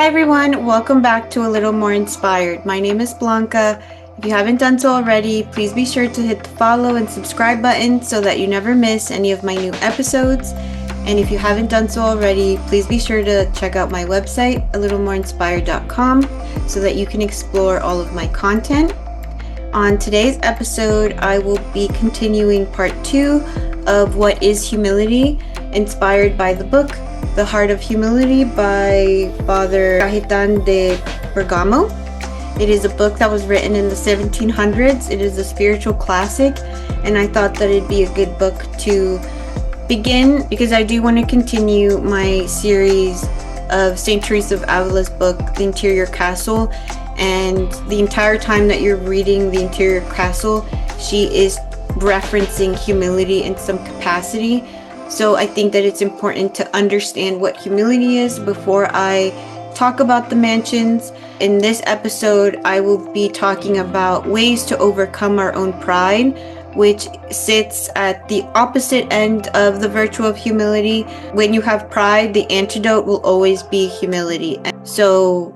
everyone, welcome back to A Little More Inspired. My name is Blanca. If you haven't done so already, please be sure to hit the follow and subscribe button so that you never miss any of my new episodes. And if you haven't done so already, please be sure to check out my website, alittle-more-inspired.com, so that you can explore all of my content. On today's episode, I will be continuing part 2 of What is Humility, inspired by the book The Heart of Humility by Father Cajetan de Bergamo. It is a book that was written in the 1700s. It is a spiritual classic, and I thought that it'd be a good book to begin because I do want to continue my series of St. Teresa of Avila's book, The Interior Castle. And the entire time that you're reading The Interior Castle, she is referencing humility in some capacity. So I think that it's important to understand what humility is before I talk about the mansions. In this episode, I will be talking about ways to overcome our own pride, which sits at the opposite end of the virtue of humility. When you have pride, the antidote will always be humility. So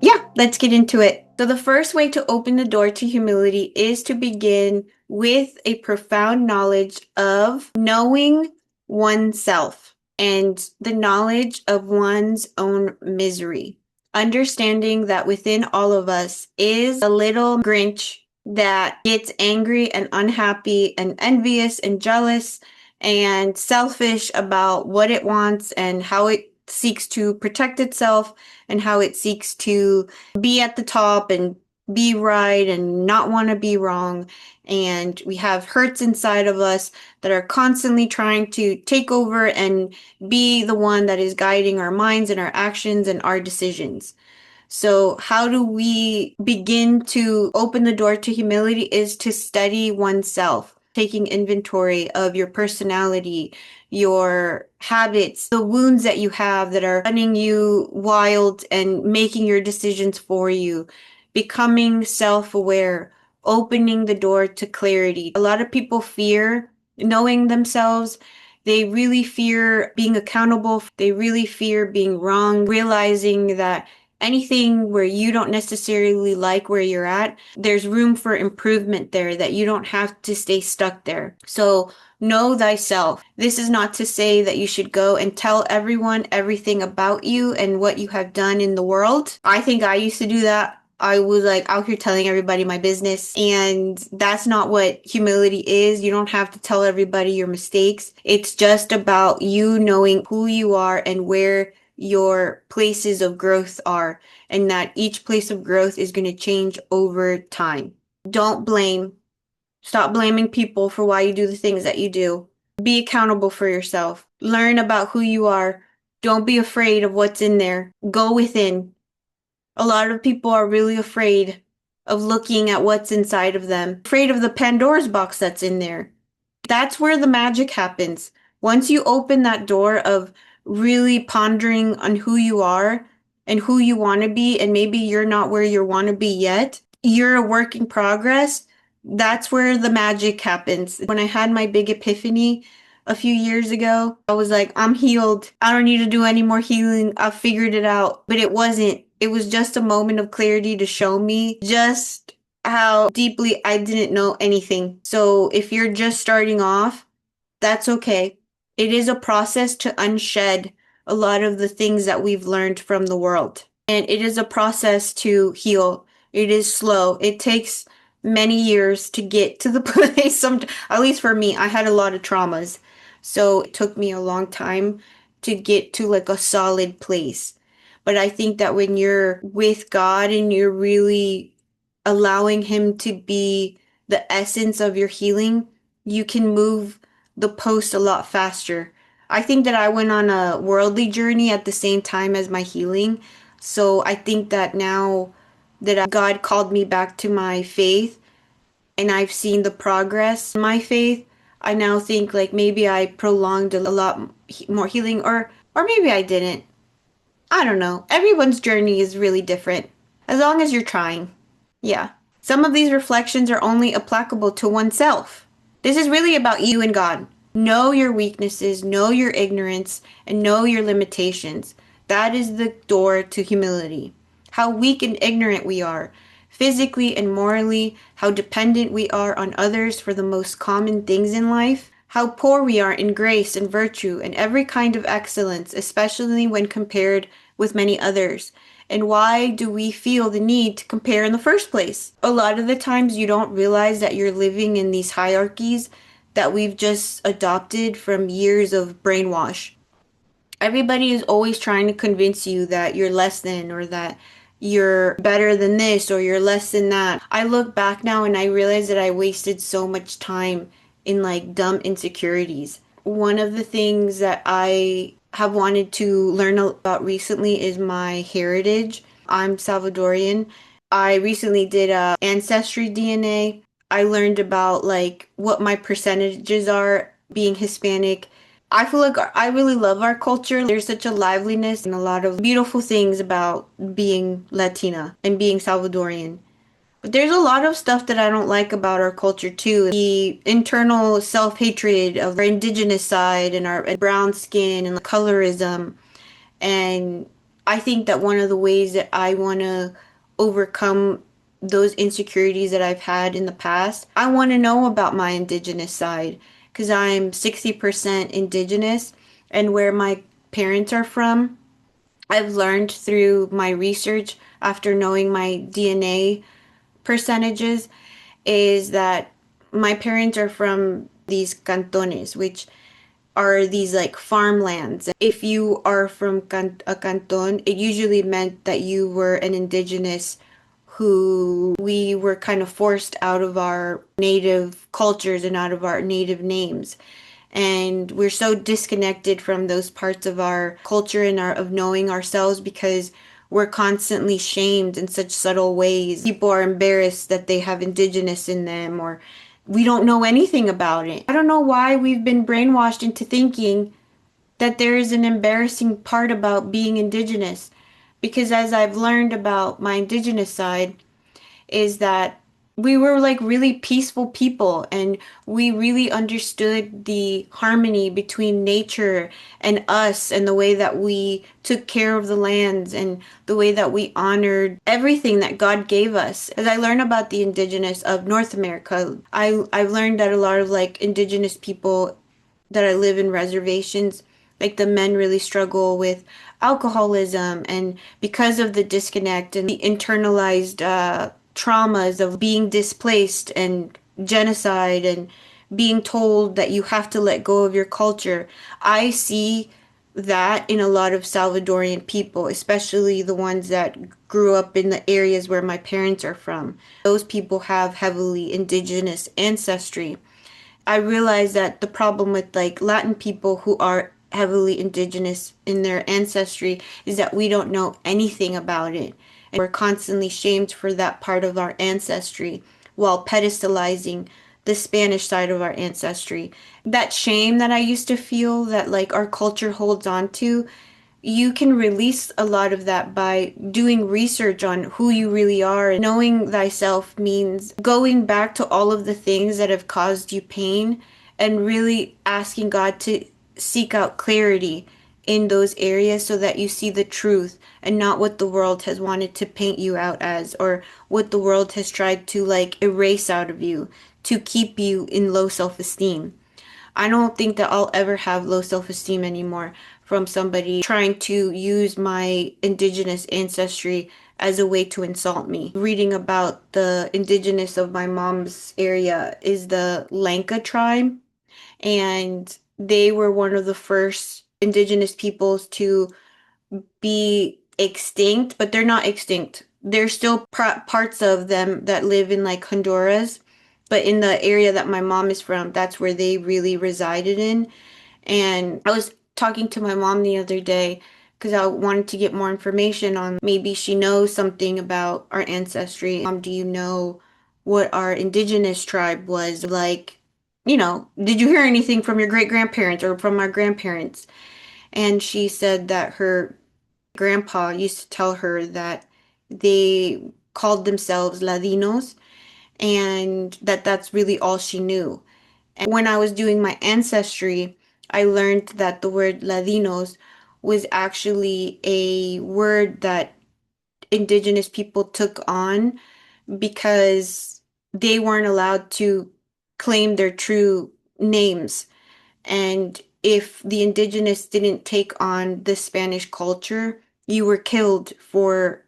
yeah, let's get into it. So the first way to open the door to humility is to begin with a profound knowledge of knowing oneself and the knowledge of one's own misery. Understanding that within all of us is a little Grinch that gets angry and unhappy and envious and jealous and selfish about what it wants and how it seeks to protect itself and how it seeks to be at the top and be right and not want to be wrong. And we have hurts inside of us that are constantly trying to take over and be the one that is guiding our minds and our actions and our decisions. So how do we begin to open the door to humility is to study oneself, taking inventory of your personality, your habits, the wounds that you have that are running you wild and making your decisions for you, becoming self-aware, opening the door to clarity. A lot of people fear knowing themselves. They really fear being accountable. They really fear being wrong, realizing that anything where you don't necessarily like where you're at, there's room for improvement there, that you don't have to stay stuck there. So know thyself. This is not to say that you should go and tell everyone everything about you and what you have done in the world. I think I used to do that. I was like out here telling everybody my business, and that's not what humility is. You don't have to tell everybody your mistakes. It's just about you knowing who you are and where your places of growth are, and that each place of growth is going to change over time. Don't blame. Stop blaming people for why you do the things that you do. Be accountable for yourself. Learn about who you are. Don't be afraid of what's in there. Go within. A lot of people are really afraid of looking at what's inside of them, afraid of the Pandora's box that's in there. That's where the magic happens. Once you open that door of really pondering on who you are and who you want to be, and maybe you're not where you want to be yet, you're a work in progress, that's where the magic happens. When I had my big epiphany a few years ago, I was like, I'm healed. I don't need to do any more healing. I've figured it out. But it wasn't. It was just a moment of clarity to show me just how deeply I didn't know anything. So if you're just starting off, that's okay. It is a process to unshed a lot of the things that we've learned from the world. And it is a process to heal. It is slow. It takes many years to get to the place. At least for me, I had a lot of traumas. So it took me a long time to get to like a solid place. But I think that when you're with God and you're really allowing Him to be the essence of your healing, you can move the post a lot faster. I think that I went on a worldly journey at the same time as my healing. So I think that now that God called me back to my faith and I've seen the progress in my faith, I now think like maybe I prolonged a lot more healing, or maybe I didn't. I don't know. Everyone's journey is really different, as long as you're trying. Yeah. Some of these reflections are only applicable to oneself. This is really about you and God. Know your weaknesses, know your ignorance, and know your limitations. That is the door to humility. How weak and ignorant we are, physically and morally, how dependent we are on others for the most common things in life, how poor we are in grace and virtue and every kind of excellence, especially when compared with many others. And why do we feel the need to compare in the first place? A lot of the times you don't realize that you're living in these hierarchies that we've just adopted from years of brainwash. Everybody is always trying to convince you that you're less than, or that you're better than this, or you're less than that. I look back now and I realize that I wasted so much time in like dumb insecurities. One of the things that I have wanted to learn about recently is my heritage. I'm Salvadorian. I recently did a ancestry DNA. I learned about like what my percentages are being Hispanic. I feel like I really love our culture. There's such a liveliness and a lot of beautiful things about being Latina and being Salvadorian. But there's a lot of stuff that I don't like about our culture too. The internal self-hatred of our indigenous side and our brown skin and colorism. And I think that one of the ways that I want to overcome those insecurities that I've had in the past, I want to know about my indigenous side because I'm 60% indigenous, and where my parents are from, I've learned through my research after knowing my DNA percentages is that my parents are from these cantones, which are these like farmlands. If you are from a canton, it usually meant that you were an indigenous who we were kind of forced out of our native cultures and out of our native names. And we're so disconnected from those parts of our culture and our of knowing ourselves because we're constantly shamed in such subtle ways. People are embarrassed that they have indigenous in them, or we don't know anything about it. I don't know why we've been brainwashed into thinking that there is an embarrassing part about being indigenous. Because as I've learned about my indigenous side, is that we were like really peaceful people, and we really understood the harmony between nature and us, and the way that we took care of the lands and the way that we honored everything that God gave us. As I learn about the indigenous of North America, I've learned that a lot of like indigenous people that I live in reservations, like the men really struggle with alcoholism, and because of the disconnect and the internalized traumas of being displaced and genocide and being told that you have to let go of your culture. I see that in a lot of Salvadorian people, especially the ones that grew up in the areas where my parents are from. Those people have heavily indigenous ancestry. I realize that the problem with like Latin people who are heavily indigenous in their ancestry is that we don't know anything about it. And we're constantly shamed for that part of our ancestry while pedestalizing the Spanish side of our ancestry. That shame that I used to feel that like our culture holds on to, you can release a lot of that by doing research on who you really are. And knowing thyself means going back to all of the things that have caused you pain and really asking God to seek out clarity in those areas so that you see the truth and not what the world has wanted to paint you out as, or what the world has tried to like erase out of you to keep you in low self-esteem. I don't think that I'll ever have low self-esteem anymore from somebody trying to use my indigenous ancestry as a way to insult me. Reading about the indigenous of my mom's area is the Lanka tribe, and they were one of the first indigenous peoples to be extinct, but they're not extinct. There's still parts of them that live in like Honduras, but in the area that my mom is from, that's where they really resided in. And I was talking to my mom the other day because I wanted to get more information on maybe she knows something about our ancestry. Do you know what our indigenous tribe was like? Did you hear anything from your great grandparents or from our grandparents? And she said that her grandpa used to tell her that they called themselves Ladinos, and that that's really all she knew. And when I was doing my ancestry, I learned that the word Ladinos was actually a word that indigenous people took on because they weren't allowed to claim their true names. And if the indigenous didn't take on the Spanish culture, you were killed for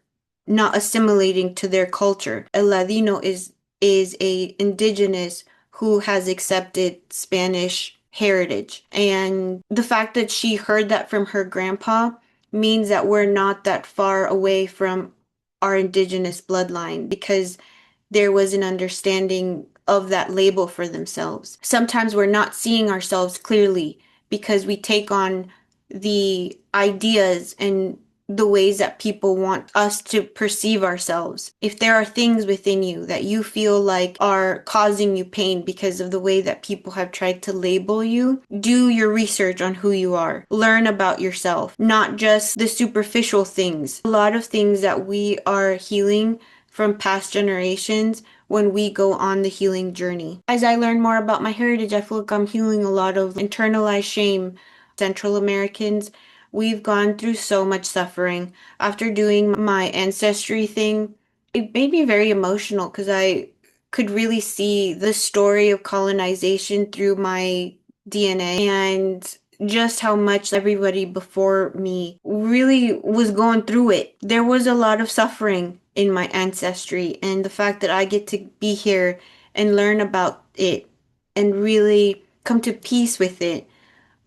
not assimilating to their culture. A Ladino is a indigenous who has accepted Spanish heritage. And the fact that she heard that from her grandpa means that we're not that far away from our indigenous bloodline because there was an understanding of that label for themselves. Sometimes we're not seeing ourselves clearly because we take on the ideas and the ways that people want us to perceive ourselves. If there are things within you that you feel like are causing you pain because of the way that people have tried to label you, do your research on who you are. Learn about yourself, not just the superficial things. A lot of things that we are healing from past generations when we go on the healing journey. As I learn more about my heritage, I feel like I'm healing a lot of internalized shame. Central Americans, we've gone through so much suffering. After doing my ancestry thing, it made me very emotional because I could really see the story of colonization through my DNA and just how much everybody before me really was going through it. There was a lot of suffering in my ancestry, and the fact that I get to be here and learn about it and really come to peace with it,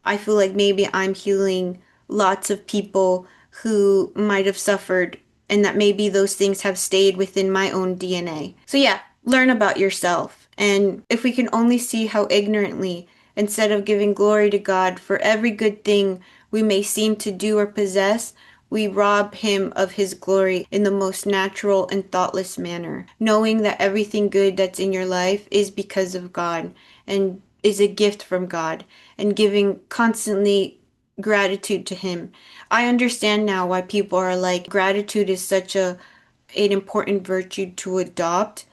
I feel like maybe I'm healing lots of people who might have suffered and that maybe those things have stayed within my own DNA. So yeah, learn about yourself. And if we can only see how ignorantly, instead of giving glory to God for every good thing we may seem to do or possess, we rob him of his glory in the most natural and thoughtless manner, knowing that everything good that's in your life is because of God and is a gift from God, and giving constantly gratitude to him. I understand now why people are like gratitude is such an important virtue to adopt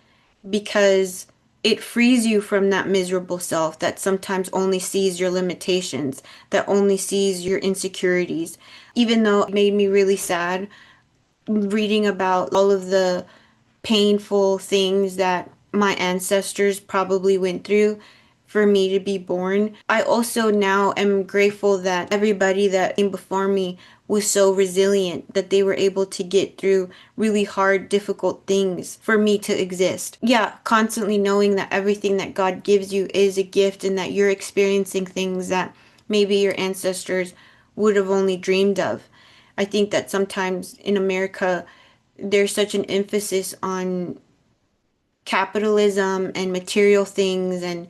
because it frees you from that miserable self that sometimes only sees your limitations, that only sees your insecurities. Even though it made me really sad reading about all of the painful things that my ancestors probably went through for me to be born. I also now am grateful that everybody that came before me was so resilient that they were able to get through really hard, difficult things for me to exist. Yeah, constantly knowing that everything that God gives you is a gift and that you're experiencing things that maybe your ancestors would have only dreamed of. I think that sometimes in America, there's such an emphasis on capitalism and material things and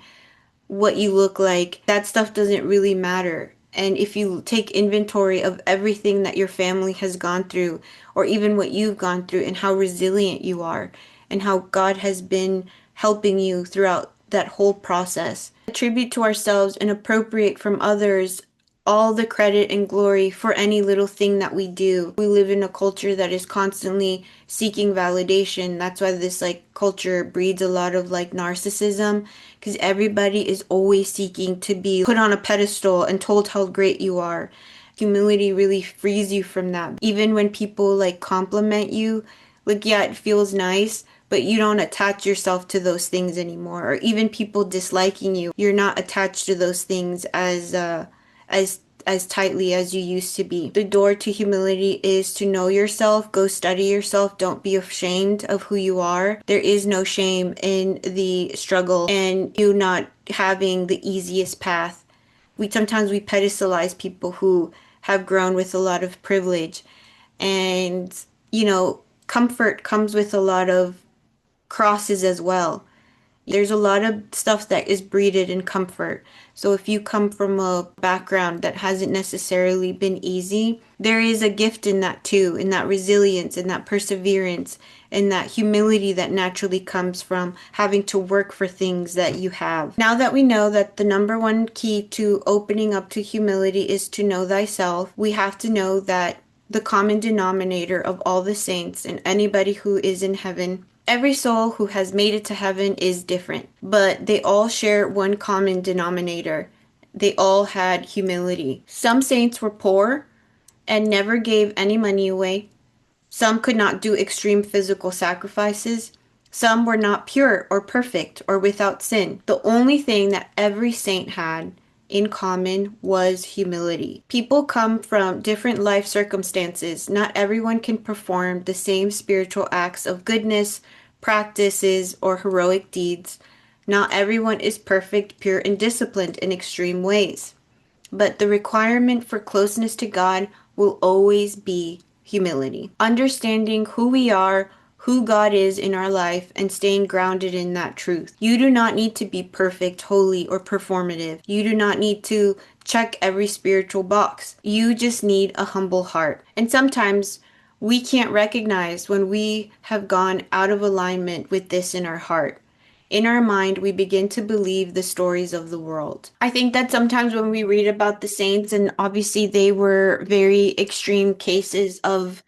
what you look like. That stuff doesn't really matter. And if you take inventory of everything that your family has gone through, or even what you've gone through, and how resilient you are, and how God has been helping you throughout that whole process, attribute to ourselves and appropriate from others all the credit and glory for any little thing that we do. We live in a culture that is constantly seeking validation. That's why this like culture breeds a lot of like narcissism because everybody is always seeking to be put on a pedestal and told how great you are. Humility really frees you from that. Even when people like compliment you, like yeah, it feels nice, but you don't attach yourself to those things anymore. Or even people disliking you, you're not attached to those things as as tightly as you used to be. The door to humility is to know yourself, go study yourself, don't be ashamed of who you are. There is no shame in the struggle and you not having the easiest path. We pedestalize people who have grown with a lot of privilege, and comfort comes with a lot of crosses as well. There's a lot of stuff that is breeded in comfort. So if you come from a background that hasn't necessarily been easy, there is a gift in that too, in that resilience, in that perseverance, in that humility that naturally comes from having to work for things that you have. Now that we know that the number one key to opening up to humility is to know thyself, we have to know that the common denominator of all the saints and anybody who is in heaven, every soul who has made it to heaven is different, but they all share one common denominator. They all had humility. Some saints were poor, and never gave any money away. Some could not do extreme physical sacrifices. Some were not pure or perfect or without sin. The only thing that every saint had in common was humility. People come from different life circumstances. Not everyone can perform the same spiritual acts of goodness, practices, or heroic deeds. Not everyone is perfect, pure, and disciplined in extreme ways. But the requirement for closeness to God will always be humility. Understanding who we are, who God is in our life, and staying grounded in that truth. You do not need to be perfect, holy, or performative. You do not need to check every spiritual box. You just need a humble heart. And sometimes we can't recognize when we have gone out of alignment with this in our heart. In our mind, we begin to believe the stories of the world. I think that sometimes when we read about the saints, and obviously they were very extreme cases of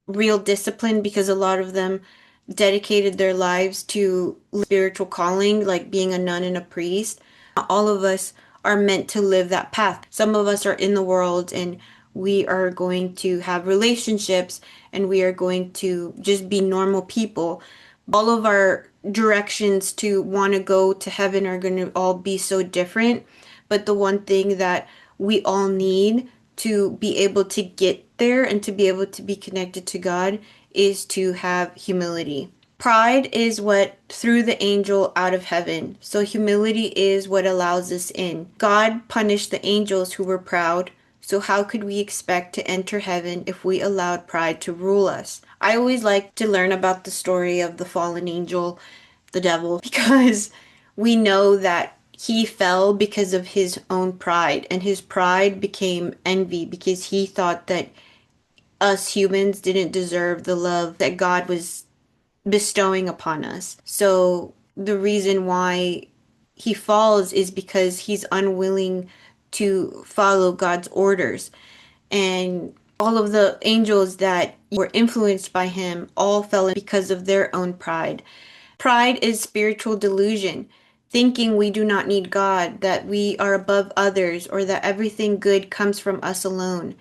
real discipline because a lot of them dedicated their lives to spiritual calling, like being a nun and a priest. All of us are meant to live that path. Some of us are in the world and we are going to have relationships and we are going to just be normal people. All of our directions to want to go to heaven are going to all be so different. But the one thing that we all need to be able to get there and to be able to be connected to God is to have humility. Pride is what threw the angel out of heaven. So humility is what allows us in. God punished the angels who were proud. So how could we expect to enter heaven if we allowed pride to rule us? I always like to learn about the story of the fallen angel, the devil, because we know that he fell because of his own pride, and his pride became envy because he thought that us humans didn't deserve the love that God was bestowing upon us. So the reason why he falls is because he's unwilling to follow God's orders. And all of the angels that were influenced by him all fell because of their own pride. Pride is spiritual delusion, thinking we do not need God, that we are above others, or that everything good comes from us alone.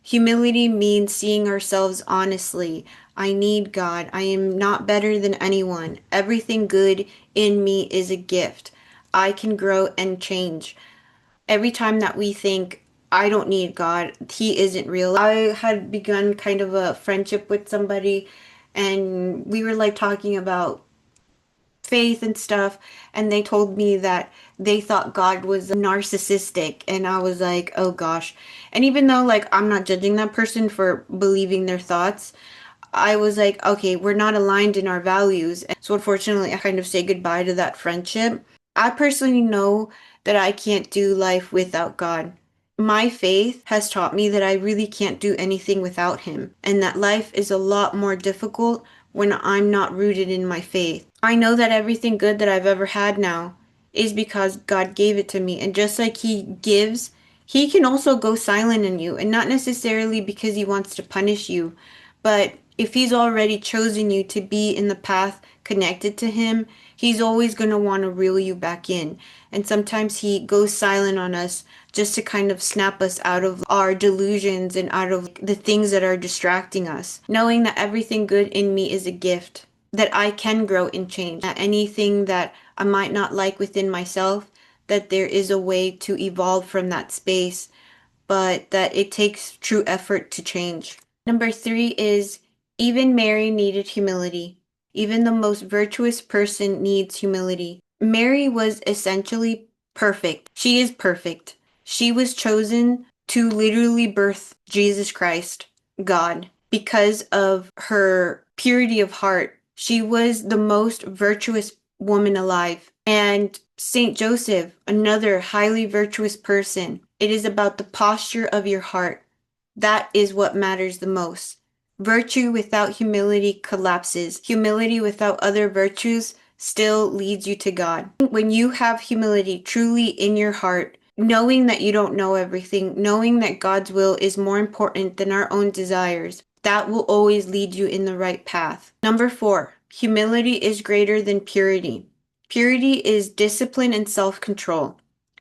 Humility means seeing ourselves honestly. I need God. I am not better than anyone. Everything good in me is a gift. I can grow and change. Every time that we think, I don't need God, He isn't real. I had begun kind of a friendship with somebody, and we were like talking about faith and stuff, and they told me that they thought God was narcissistic, and I was like, oh gosh. And even though like I'm not judging that person for believing their thoughts, I was like, okay, we're not aligned in our values. And so unfortunately, I kind of say goodbye to that friendship. I personally know that I can't do life without God. My faith has taught me that I really can't do anything without Him, and that life is a lot more difficult when I'm not rooted in my faith. I know that everything good that I've ever had now is because God gave it to me, and just like He gives, He can also go silent in you, and not necessarily because He wants to punish you, but if He's already chosen you to be in the path connected to Him, He's always going to want to reel you back in. And sometimes He goes silent on us just to kind of snap us out of our delusions and out of the things that are distracting us. Knowing that everything good in me is a gift, that I can grow and change, that anything that I might not like within myself, that there is a way to evolve from that space, but that it takes true effort to change. Number 3 is even Mary needed humility. Even the most virtuous person needs humility. Mary was essentially perfect. She is perfect. She was chosen to literally birth Jesus Christ, God, because of her purity of heart. She was the most virtuous woman alive. And Saint Joseph, another highly virtuous person. It is about the posture of your heart. That is what matters the most. Virtue without humility collapses. Humility without other virtues still leads you to God. When you have humility truly in your heart, knowing that you don't know everything, knowing that God's will is more important than our own desires, that will always lead you in the right path. Number 4, humility is greater than purity. Purity is discipline and self-control.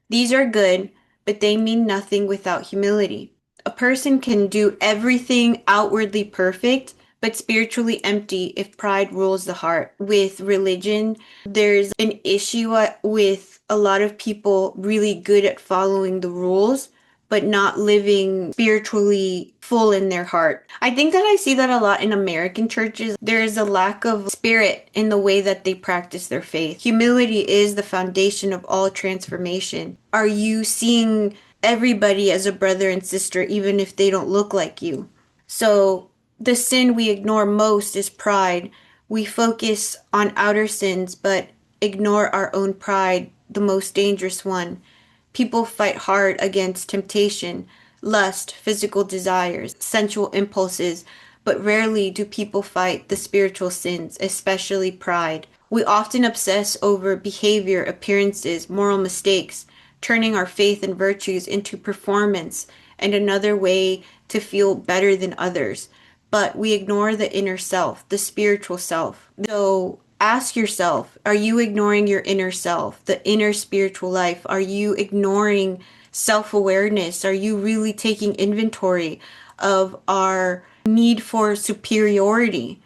These are good, but they mean nothing without humility. A person can do everything outwardly perfect, but spiritually empty if pride rules the heart. With religion, there's an issue with a lot of people really good at following the rules, but not living spiritually full in their heart. I think that I see that a lot in American churches. There is a lack of spirit in the way that they practice their faith. Humility is the foundation of all transformation. Are you seeing everybody as a brother and sister, even if they don't look like you? So, the sin we ignore most is pride. We focus on outer sins, but ignore our own pride, the most dangerous one. People fight hard against temptation, lust, physical desires, sensual impulses, but rarely do people fight the spiritual sins, especially pride. We often obsess over behavior, appearances, moral mistakes, turning our faith and virtues into performance and another way to feel better than others. But we ignore the inner self, the spiritual self. So ask yourself, are you ignoring your inner self, the inner spiritual life? Are you ignoring self-awareness? Are you really taking inventory of our need for superiority?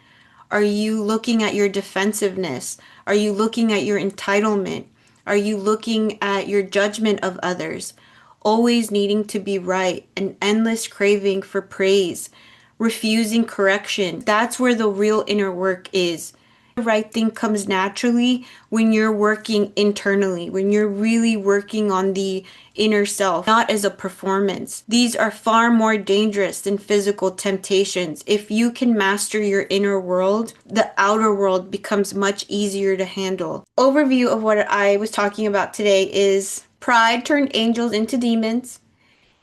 Are you looking at your defensiveness? Are you looking at your entitlement? Are you looking at your judgment of others? Always needing to be right, an endless craving for praise, refusing correction. That's where the real inner work is. The right thing comes naturally when you're working internally, when you're really working on the inner self, not as a performance. These are far more dangerous than physical temptations. If you can master your inner world, the outer world becomes much easier to handle. Overview of what I was talking about today is pride turned angels into demons.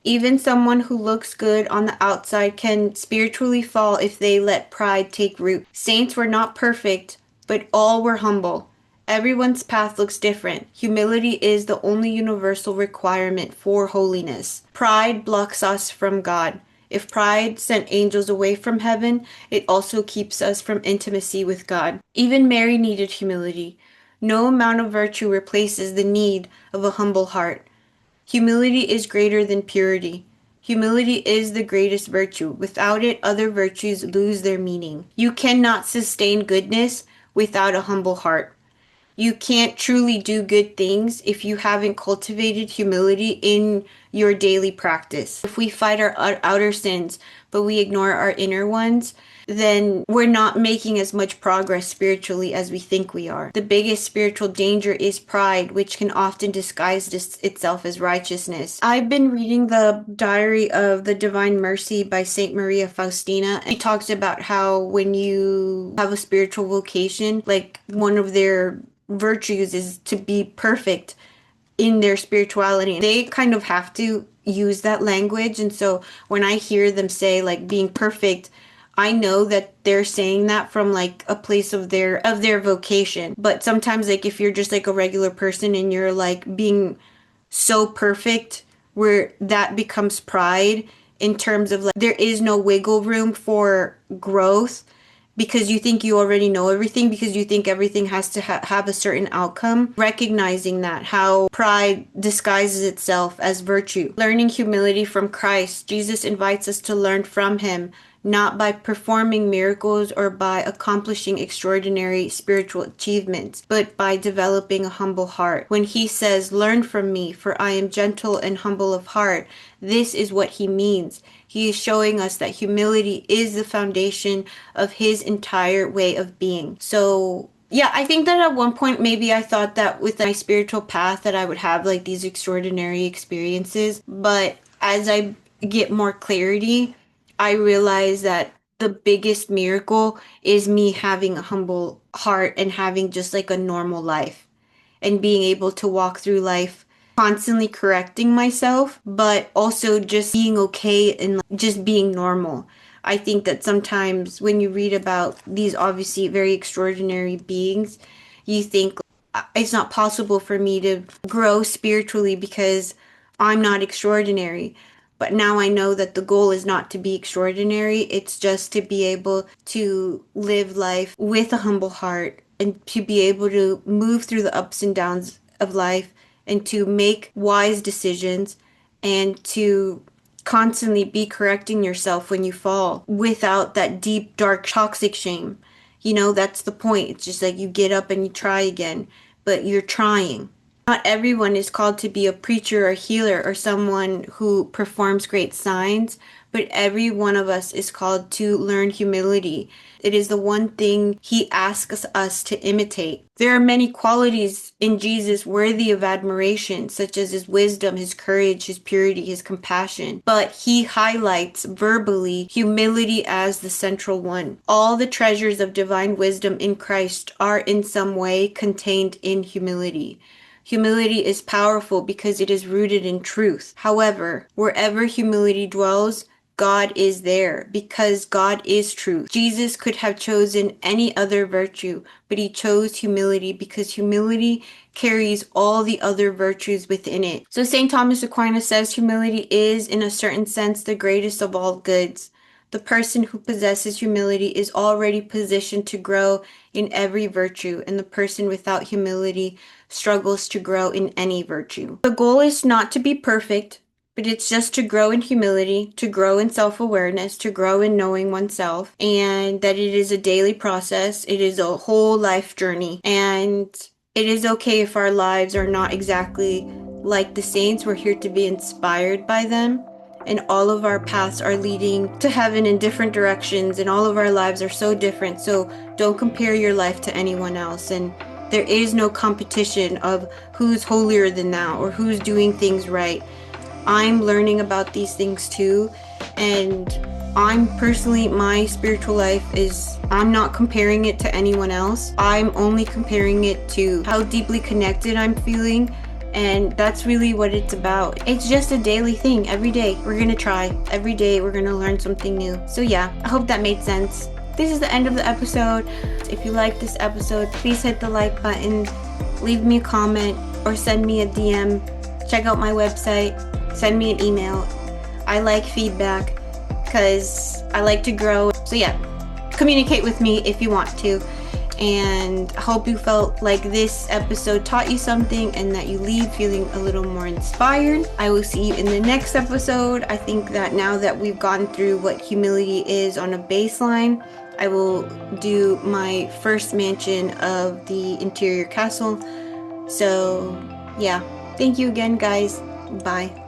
Even someone who looks good on the outside can spiritually fall if they let pride take root. Saints were not perfect, but all were humble. Everyone's path looks different. Humility is the only universal requirement for holiness. Pride blocks us from God. If pride sent angels away from heaven, it also keeps us from intimacy with God. Even Mary needed humility. No amount of virtue replaces the need of a humble heart. Humility is greater than purity. Humility is the greatest virtue. Without it, other virtues lose their meaning. You cannot sustain goodness without a humble heart. You can't truly do good things if you haven't cultivated humility in your daily practice. If we fight our outer sins, but we ignore our inner ones, then we're not making as much progress spiritually as we think we are. The biggest spiritual danger is pride, which can often disguise itself as righteousness. I've been reading the Diary of the Divine Mercy by Saint Maria Faustina. She talks about how when you have a spiritual vocation, like one of their virtues is to be perfect in their spirituality. They kind of have to use that language. And so when I hear them say like being perfect, I know that they're saying that from like a place of their vocation. But sometimes like if you're just like a regular person and you're like being so perfect where that becomes pride in terms of like there is no wiggle room for growth because you think you already know everything, because you think everything has to have a certain outcome. Recognizing that, how pride disguises itself as virtue. Learning humility from Christ. Jesus invites us to learn from him, not by performing miracles or by accomplishing extraordinary spiritual achievements, but by developing a humble heart. When he says, "Learn from me, for I am gentle and humble of heart," this is what he means. He is showing us that humility is the foundation of his entire way of being. So yeah, I think that at one point maybe I thought that with my spiritual path that I would have like these extraordinary experiences. But as I get more clarity, I realize that the biggest miracle is me having a humble heart and having just like a normal life and being able to walk through life constantly correcting myself, but also just being okay and like, just being normal. I think that sometimes when you read about these obviously very extraordinary beings, you think it's not possible for me to grow spiritually because I'm not extraordinary. But now I know that the goal is not to be extraordinary. It's just to be able to live life with a humble heart and to be able to move through the ups and downs of life and to make wise decisions and to constantly be correcting yourself when you fall without that deep, dark, toxic shame. You know, that's the point. It's just like you get up and you try again, but you're trying. Not everyone is called to be a preacher or healer or someone who performs great signs, but every one of us is called to learn humility. It is the one thing he asks us to imitate. There are many qualities in Jesus worthy of admiration, such as his wisdom, his courage, his purity, his compassion. But he highlights verbally humility as the central one. All the treasures of divine wisdom in Christ are in some way contained in humility. Humility is powerful because it is rooted in truth. However, wherever humility dwells, God is there because God is truth. Jesus could have chosen any other virtue, but he chose humility because humility carries all the other virtues within it. So St. Thomas Aquinas says humility is, in a certain sense, the greatest of all goods. The person who possesses humility is already positioned to grow in every virtue, and the person without humility struggles to grow in any virtue. The goal is not to be perfect, but it's just to grow in humility, to grow in self-awareness, to grow in knowing oneself, and that it is a daily process. It is a whole life journey, and it is okay if our lives are not exactly like the saints. We're here to be inspired by them, and all of our paths are leading to heaven in different directions, and all of our lives are so different. So don't compare your life to anyone else, and there is no competition of who's holier than thou or who's doing things right. I'm learning about these things too, and my spiritual life is, I'm not comparing it to anyone else. I'm only comparing it to how deeply connected I'm feeling, and that's really what it's about. It's just a daily thing. Every day we're gonna try. Every day we're gonna learn something new. So yeah, I hope that made sense. This is the end of the episode. If you like this episode, please hit the like button, leave me a comment, or send me a DM. Check out my website, send me an email. I like feedback because I like to grow. So yeah, communicate with me if you want to. And I hope you felt like this episode taught you something and that you leave feeling a little more inspired. I will see you in the next episode. I think that now that we've gone through what humility is on a baseline, I will do my first mansion of the interior castle. So yeah, thank you again, guys. Bye.